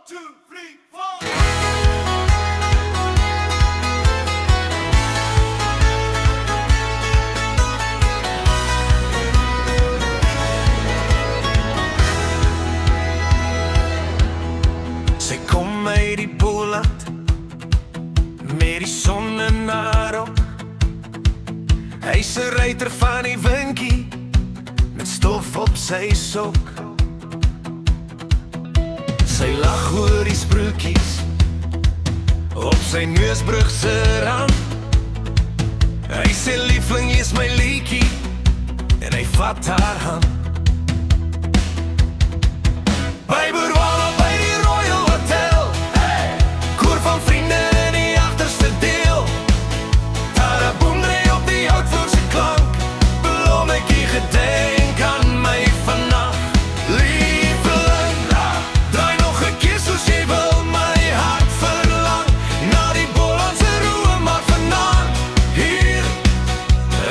2, 3, 4. Sy kom uit die Boland met die son in haar rok. Hy's 'n ruiter van die winkie met stof op sy sok. Sy lag oor die sproetjies op sy neusbrug se rand. Hy sê liefling, jy is my liedjie, en hy vat haar hand. By Boerwala by die Royal Hotel, koor van vriende in die agterste deel. Taraboomre op die houtvloer se klank, blommetjie gedenk aan my vannacht. Lieveling, draai nog 'n keer soos jy wil, my hart verlang na die Bolandse roe, maar vanaand hier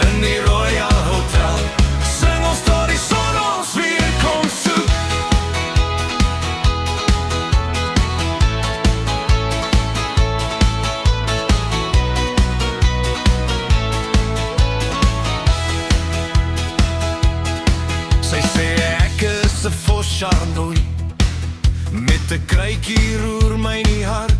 in die Royal Hotel sing ons tot die son ons weer kom soek. Sy sê ek is 'n vos Chardonnay, met 'n kruikie roer my die hart.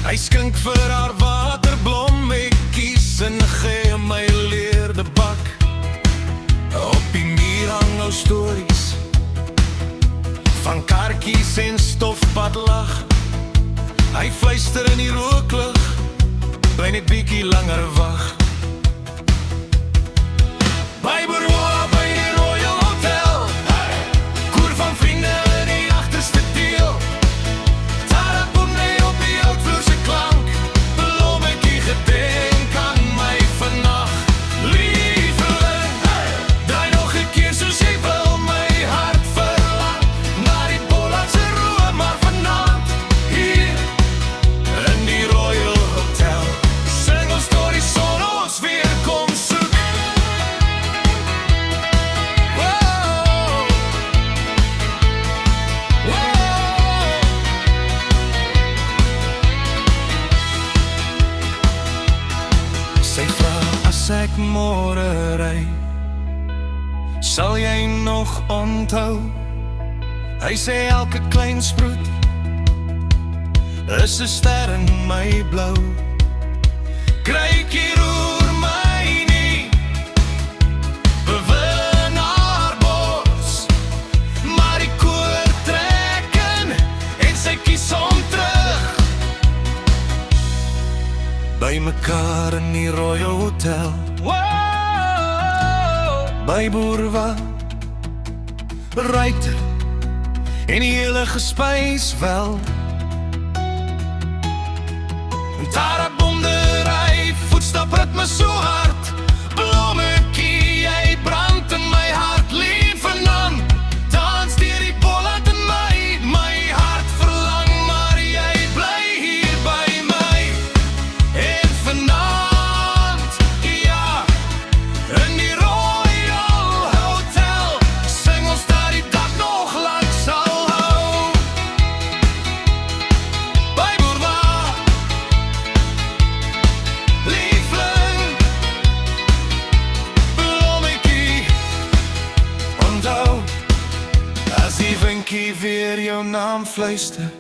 Hy skink vir haar waterblommetjies en gee my leerde bak. Op die muur hang nou stories van karkies en stofpad lag. Hy fluister in die rooklig, bly net bietjie langer wag. By Boerwala by die Royal Hotel, koor van vriende in die agterste deel. Taraboomre op die houtvloer se klank, blommetjie gedenk aan my vannacht. Lieveling, draai nog 'n keer soos jy wil, my hart verlang na die Bolandse roe, maar vanaand hier in die Royal Hotel sing ons tot die son ons weer kom soek. Sy vra as ek môre ry, sal jy nog onthou? Hy sê elke klein sproet is 'n ster in my blou. Kruikie roer my nie, bewin haar bors, maar die koor trek in en sy kies om terug. By mekaar in die Royal Hotel, by Boerwala, ruiter en die hele gespuis wel. Taraboomdery, voetstapritme so hard, blommetjie, jy brand in my hart. Lieveling, dans deur die Boland in my hart verlang, maar jy bly hier by my. En vanaand, ja, in die Royal Hotel sing ons dat die dag nog lang sal hou. By Boerwala, liefling, blommetjie, onthou, as die winkie weer jou naam fluister,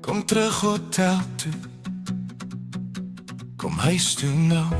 kom terug hotel toe, kom huis toe nou.